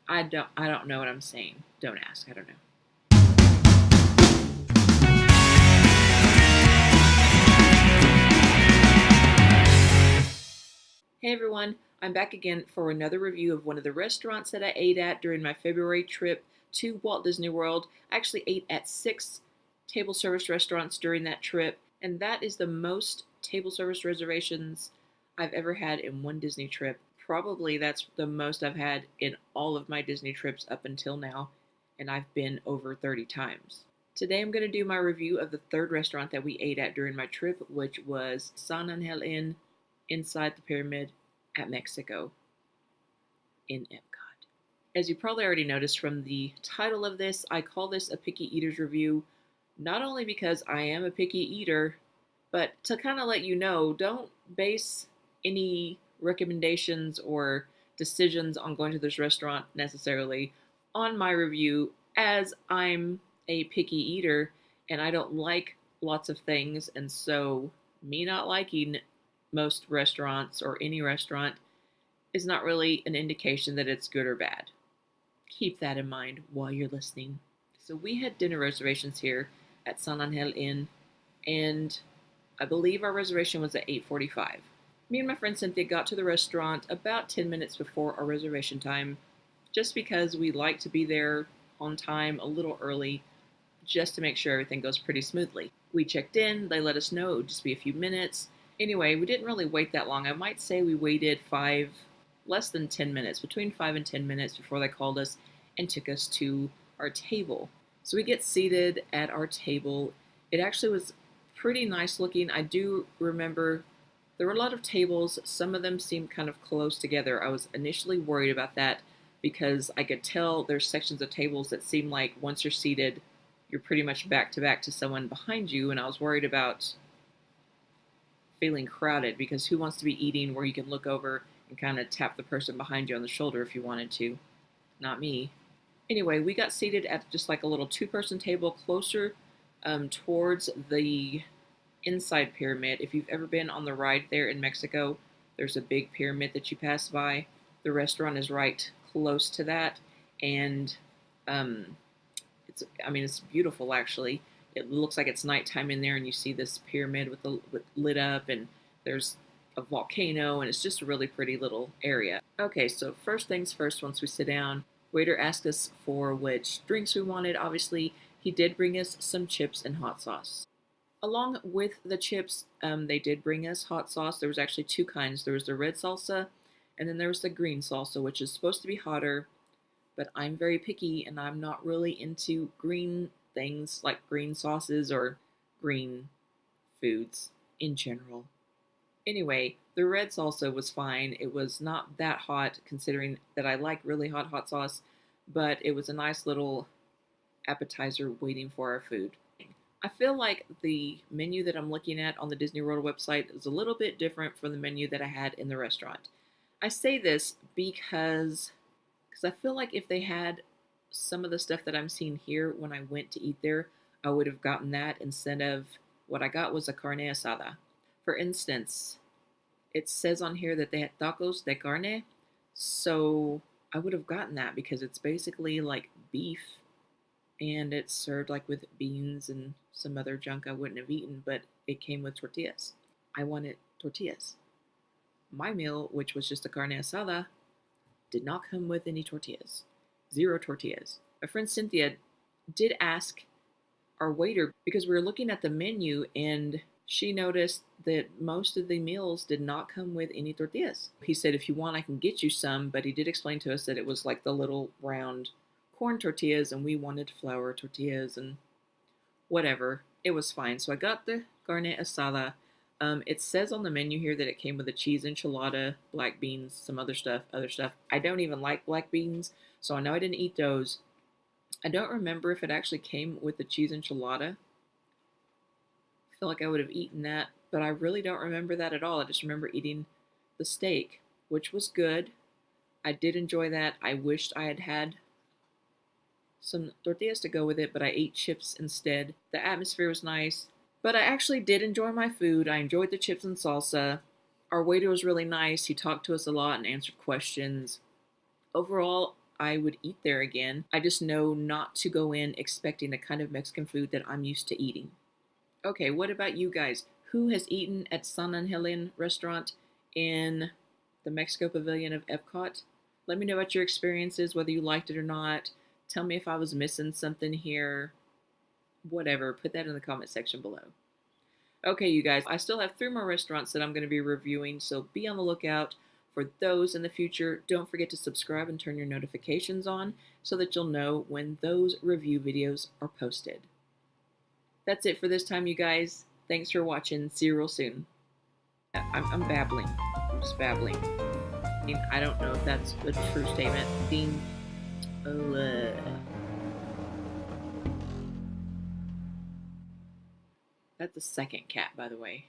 I don't know what I'm saying. Don't ask. I don't know. Hey everyone, I'm back again for another review of one of the restaurants that I ate at during my February trip to Walt Disney World. I actually ate at 6 table service restaurants during that trip, and that is the most table service reservations I've ever had in one Disney trip. Probably that's the most I've had in all of my Disney trips up until now, and I've been over 30 times. Today I'm going to do my review of the third restaurant that we ate at during my trip, which was San Angel Inn inside the pyramid at Mexico in Epcot. As you probably already noticed from the title of this, I call this a picky eater's review, not only because I am a picky eater, but to kind of let you know, don't base any recommendations or decisions on going to this restaurant necessarily on my review, as I'm a picky eater and I don't like lots of things, and so me not liking most restaurants or any restaurant is not really an indication that it's good or bad. Keep that in mind while you're listening. So we had dinner reservations here at San Angel Inn, and I believe our reservation was at 8:45. Me and my friend Cynthia got to the restaurant about 10 minutes before our reservation time, just because we like to be there on time a little early, just to make sure everything goes pretty smoothly. We checked in, they let us know it would just be a few minutes. Anyway, we didn't really wait that long. I might say we waited less than 10 minutes, between 5 and 10 minutes before they called us and took us to our table. So we get seated at our table. It actually was pretty nice looking. I do remember there were a lot of tables. Some of them seemed kind of close together. I was initially worried about that because I could tell there's sections of tables that seem like once you're seated, you're pretty much back to back to someone behind you, and I was worried about feeling crowded because who wants to be eating where you can look over and kind of tap the person behind you on the shoulder if you wanted to? Not me. Anyway, we got seated at just like a little two-person table closer towards the inside pyramid. If you've ever been on the ride there in Mexico, there's a big pyramid that you pass by. The restaurant is right close to that, and it's beautiful actually. It looks like it's nighttime in there, and you see this pyramid with lit up, and there's a volcano, and it's just a really pretty little area. Okay, so first things first, once we sit down, waiter asked us for which drinks we wanted. Obviously, he did bring us some chips and hot sauce. Along with the chips, they did bring us hot sauce. There was actually two kinds. There was the red salsa, and then there was the green salsa, which is supposed to be hotter, but I'm very picky, and I'm not really into green things like green sauces or green foods in general. Anyway, the red salsa was fine. It was not that hot considering that I like really hot sauce, but it was a nice little appetizer waiting for our food. I feel like the menu that I'm looking at on the Disney World website is a little bit different from the menu that I had in the restaurant. I say this because I feel like if they had some of the stuff that I'm seeing here when I went to eat there, I would have gotten that instead of what I got was a carne asada. For instance, it says on here that they had tacos de carne, so I would have gotten that because it's basically like beef and it's served like with beans and some other junk I wouldn't have eaten, but it came with tortillas. I wanted tortillas. My meal, which was just a carne asada, did not come with any tortillas. Zero tortillas. My friend Cynthia did ask our waiter because we were looking at the menu and she noticed that most of the meals did not come with any tortillas. He said, if you want, I can get you some, but he did explain to us that it was like the little round corn tortillas and we wanted flour tortillas and whatever. It was fine. So I got the carne asada. It says on the menu here that it came with a cheese enchilada, black beans, some other stuff. I don't even like black beans, so I know I didn't eat those. I don't remember if it actually came with the cheese enchilada. I feel like I would have eaten that, but I really don't remember that at all. I just remember eating the steak, which was good. I did enjoy that. I wished I had had some tortillas to go with it, but I ate chips instead. The atmosphere was nice. But I actually did enjoy my food. I enjoyed the chips and salsa. Our waiter was really nice. He talked to us a lot and answered questions. Overall, I would eat there again. I just know not to go in expecting the kind of Mexican food that I'm used to eating. Okay, what about you guys? Who has eaten at San Angelian restaurant in the Mexico Pavilion of Epcot? Let me know about your experiences, whether you liked it or not. Tell me if I was missing something here. Whatever, put that in the comment section below. Okay, you guys, I still have 3 more restaurants that I'm going to be reviewing, so be on the lookout for those in the future. Don't forget to subscribe and turn your notifications on so that you'll know when those review videos are posted. That's it for this time, you guys. Thanks for watching. See you real soon. I'm babbling. I'm just babbling. I don't know if that's a true statement. That's the second cat, by the way.